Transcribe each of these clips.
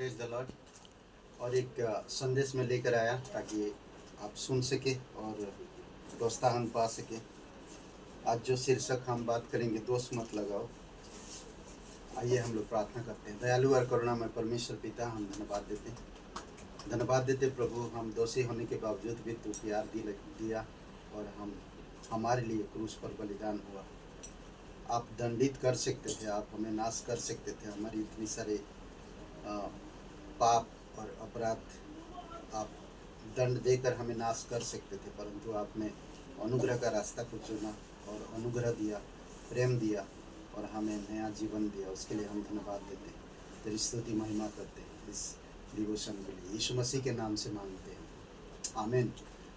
Praise the Lord. और एक संदेश में लेकर आया ताकि आप सुन सके और प्रोत्साहन पा सके। आज जो शीर्षक हम बात करेंगे, दोष मत लगाओ। आइए हम लोग प्रार्थना करते हैं। दयालु और करुणामय परमेश्वर पिता, हम धन्यवाद देते प्रभु, हम दोषी होने के बावजूद भी तू प्यार दिया और हमारे लिए क्रूस पर बलिदान हुआ। आप दंडित कर सकते थे, आप हमें नाश कर सकते थे, हमारी इतनी सारे पाप और अपराध आप दंड देकर हमें नाश कर सकते थे, परंतु आपने अनुग्रह का रास्ता को चुना और अनुग्रह दिया, प्रेम दिया और हमें नया जीवन दिया। उसके लिए हम धन्यवाद देते हैं, तेरी स्तुति महिमा करते हैं इस डिवोशन के लिए। यीशु मसीह के नाम से मांगते हैं, आमीन।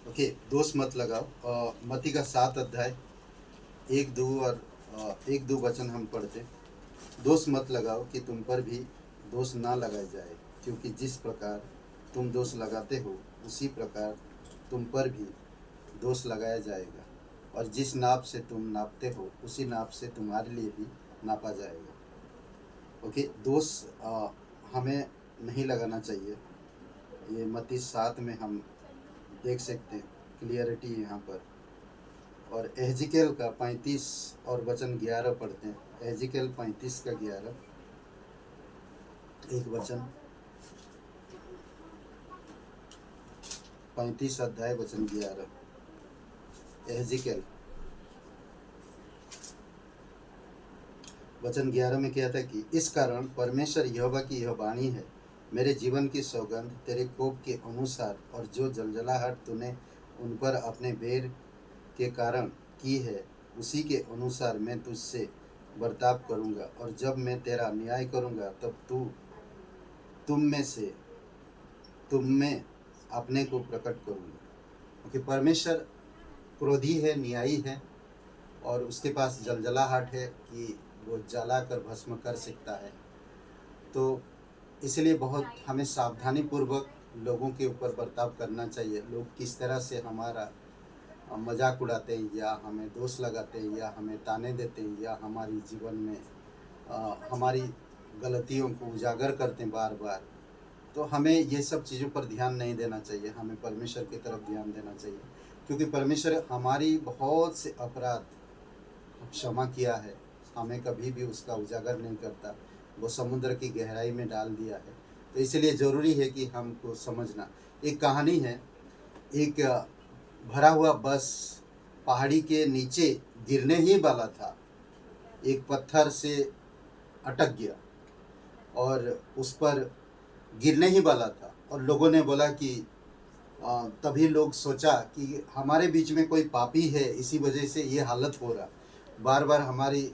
ओके, दोष मत लगाओ। मत्ती का 7 अध्याय 1-2 वचन हम पढ़ते। दोष मत लगाओ कि तुम पर भी दोष ना लगाया जाए, क्योंकि जिस प्रकार तुम दोष लगाते हो उसी प्रकार तुम पर भी दोष लगाया जाएगा, और जिस नाप से तुम नापते हो उसी नाप से तुम्हारे लिए भी नापा जाएगा। ओके, दोष हमें नहीं लगाना चाहिए। ये मत्ती 7 में हम देख सकते हैं, क्लियरिटी यहाँ पर। और एहजिकेल का 35 और वचन 11 पढ़ते हैं। एहजिकेल 35 का 11 एक वचन, 35 अध्याय वचन 11। एहजिकेल वचन 11 में क्या था कि इस कारण परमेश्वर यहोवा की यह वाणी है, मेरे जीवन की सौगंध तेरे कोप के अनुसार और जो जलजलाहट तूने उन पर अपने बैर के कारण की है, उसी के अनुसार मैं तुझसे बर्ताव करूंगा। और जब मैं तेरा न्याय करूंगा तब तुम में अपने को प्रकट करूंगा। क्योंकि परमेश्वर क्रोधी है, न्यायी है, और उसके पास जलजलाहट है कि वो जलाकर भस्म कर सकता है। तो इसलिए बहुत हमें सावधानी पूर्वक लोगों के ऊपर बर्ताव करना चाहिए। लोग किस तरह से हमारा मजाक उड़ाते हैं, या हमें दोष लगाते हैं, या हमें ताने देते हैं, या हमारी जीवन में हमारी गलतियों को उजागर करते हैं बार बार, तो हमें ये सब चीज़ों पर ध्यान नहीं देना चाहिए। हमें परमेश्वर की तरफ ध्यान देना चाहिए, क्योंकि परमेश्वर हमारी बहुत से अपराध क्षमा किया है, हमें कभी भी उसका उजागर नहीं करता, वो समुद्र की गहराई में डाल दिया है। तो इसलिए ज़रूरी है कि हमको समझना। एक कहानी है, एक भरा हुआ बस पहाड़ी के नीचे गिरने ही वाला था, एक पत्थर से अटक गया और उस पर गिरने ही वाला था। और लोगों ने बोला कि तभी लोग सोचा कि हमारे बीच में कोई पापी है, इसी वजह से ये हालत हो रहा, बार बार हमारी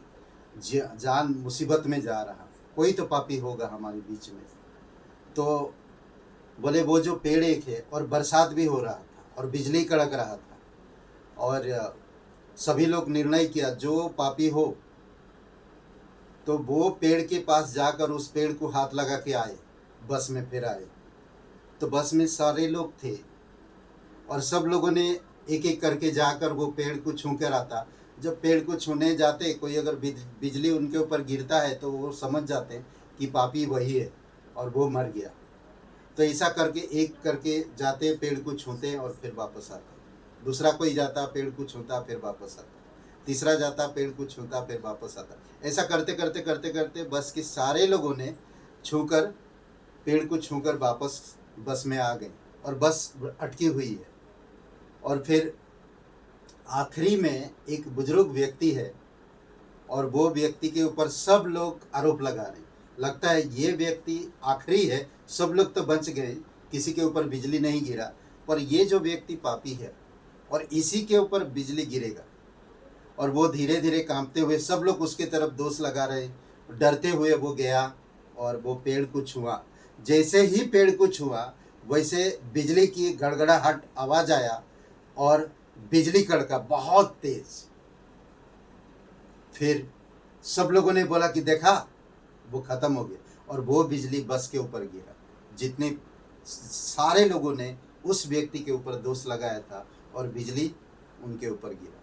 जान मुसीबत में जा रहा, कोई तो पापी होगा हमारे बीच में। तो बोले वो जो पेड़ एक है, और बरसात भी हो रहा था और बिजली कड़क रहा था, और सभी लोग निर्णय किया जो पापी हो तो वो पेड़ के पास जाकर उस पेड़ को हाथ लगा के आए, बस में फिर आए। तो बस में सारे लोग थे और सब लोगों ने एक एक करके जाकर वो पेड़ को छू कर आता। जब पेड़ को छूने जाते, कोई अगर बिजली उनके ऊपर गिरता है तो वो समझ जाते हैं कि पापी वही है, और वो मर गया। तो ऐसा करके एक करके जाते, पेड़ को छूते और फिर वापस आते। दूसरा कोई जाता, पेड़ को छूता, फिर वापस आता। तीसरा जाता, पेड़ को छूता, फिर वापस आता। ऐसा करते करते करते करते बस के सारे लोगों ने छूकर, पेड़ को छूकर वापस बस में आ गए, और बस अटकी हुई है। और फिर आखिरी में एक बुजुर्ग व्यक्ति है, और वो व्यक्ति के ऊपर सब लोग आरोप लगा रहे, लगता है ये व्यक्ति आखिरी है, सब लोग तो बच गए, किसी के ऊपर बिजली नहीं गिरा, पर ये जो व्यक्ति पापी है और इसी के ऊपर बिजली गिरेगा। और वो धीरे धीरे कांपते हुए, सब लोग उसके तरफ दोष लगा रहे, डरते हुए वो गया और वो पेड़ को छुआ। जैसे ही पेड़ को छुआ, वैसे बिजली की गड़गड़ाहट आवाज आया और बिजली कड़का बहुत तेज। फिर सब लोगों ने बोला कि देखा, वो खत्म हो गया, और वो बिजली बस के ऊपर गिरा। जितने सारे लोगों ने उस व्यक्ति के ऊपर दोष लगाया था और बिजली उनके ऊपर गिरा।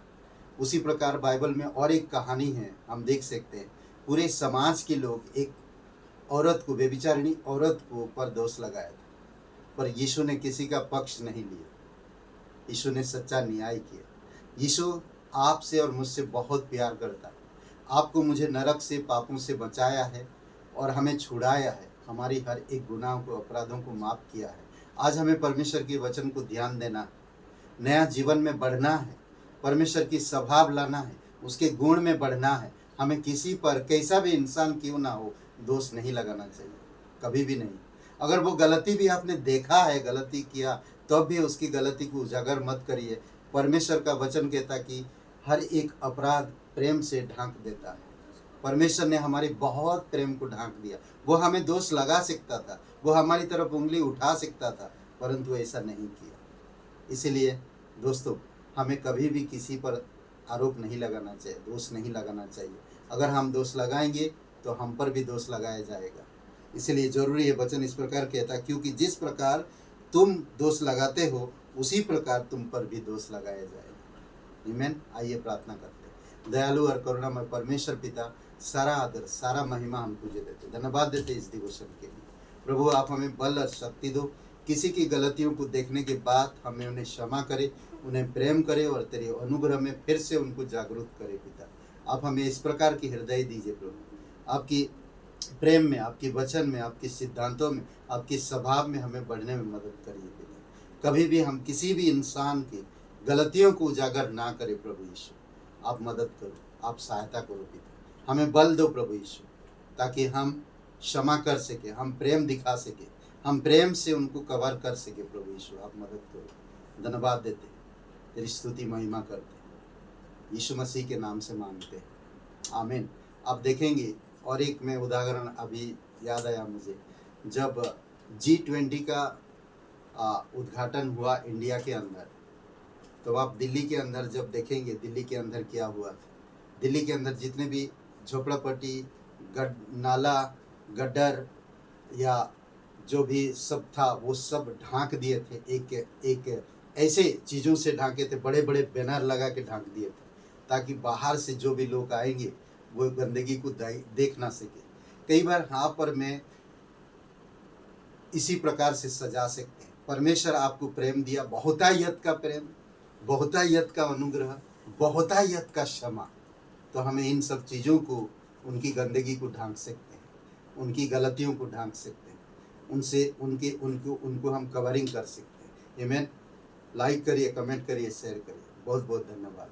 उसी प्रकार बाइबल में और एक कहानी है, हम देख सकते हैं। पूरे समाज के लोग एक औरत को, व्यभिचारिणी औरत को ऊपर दोष लगाया था, पर यीशु ने किसी का पक्ष नहीं लिया। यीशु ने सच्चा न्याय किया। यीशु आपसे और मुझसे बहुत प्यार करता है। आपको मुझे नरक से, पापों से बचाया है और हमें छुड़ाया है, हमारी हर एक गुनाह को, अपराधों को माफ़ किया है। आज हमें परमेश्वर के वचन को ध्यान देना है, नया जीवन में बढ़ना है, परमेश्वर की स्वभाव लाना है, उसके गुण में बढ़ना है। हमें किसी पर, कैसा भी इंसान क्यों ना हो, दोष नहीं लगाना चाहिए, कभी भी नहीं। अगर वो गलती भी आपने देखा है, गलती किया, तब भी उसकी गलती को उजागर मत करिए। परमेश्वर का वचन कहता कि हर एक अपराध प्रेम से ढांक देता है। परमेश्वर ने हमारी बहुत प्रेम को ढांक दिया। वो हमें दोष लगा सकता था, वो हमारी तरफ उंगली उठा सकता था, परंतु ऐसा नहीं किया। इसीलिए दोस्तों, हमें कभी भी किसी पर आरोप नहीं लगाना चाहिए, दोष नहीं लगाना चाहिए। अगर हम दोष लगाएंगे तो हम पर भी दोष लगाया जाएगा। इसलिए जरूरी है, वचन इस प्रकार कहता है, क्योंकि जिस प्रकार तुम दोष लगाते हो उसी प्रकार तुम पर भी दोष लगाया जाएगा। आमीन। आइए प्रार्थना करते हैं। दयालु और करुणामय परमेश्वर पिता, सारा आदर, सारा महिमा हम तुझे देते, धन्यवाद देते इस दिवस के लिए। प्रभु, आप हमें बल और शक्ति दो। किसी की गलतियों को देखने के बाद हमें उन्हें क्षमा करे, उन्हें प्रेम करे और तेरे अनुग्रह में फिर से उनको जागरूक करे। पिता, आप हमें इस प्रकार की हृदय दीजिए प्रभु। आपकी प्रेम में, आपके वचन में, आपके सिद्धांतों में, आपके स्वभाव में हमें बढ़ने में मदद करिए पिता। कभी भी हम किसी भी इंसान की गलतियों को उजागर ना करें प्रभु यीशु। आप मदद करो, आप सहायता करो पिता। हमें बल दो प्रभु यीशु, ताकि हम क्षमा कर सके, हम प्रेम दिखा सके, हम प्रेम से उनको कवर कर सके प्रभु यीशु। आप मदद करो। धन्यवाद देते, तेरी स्तुति महिमा करते, यीशु मसीह के नाम से मांगते हैं, आमीन। आप देखेंगे, और एक मैं उदाहरण अभी याद आया मुझे, जब G20 का उद्घाटन हुआ इंडिया के अंदर, तो आप दिल्ली के अंदर जब देखेंगे, दिल्ली के अंदर क्या हुआ था। दिल्ली के अंदर जितने भी झोपड़ापट्टी, नाला, गड्ढर या जो भी सब था, वो सब ढांक दिए थे। एक ऐसे चीज़ों से ढांके थे, बड़े बड़े बैनर लगा के ढांक दिए थे, ताकि बाहर से जो भी लोग आएंगे वो गंदगी को देख ना सके। कई बार हाँ पर में इसी प्रकार से सजा सकते हैं। परमेश्वर आपको प्रेम दिया, बहुतायत का प्रेम, बहुतायत का अनुग्रह, बहुतायत का क्षमा। तो हमें इन सब चीज़ों को, उनकी गंदगी को ढांक सकते हैं, उनकी गलतियों को ढांक सकते हैं, उनसे उनको हम कवरिंग कर सकते हैं। आमीन। लाइक करिए, कमेंट करिए, शेयर करिए। बहुत बहुत धन्यवाद।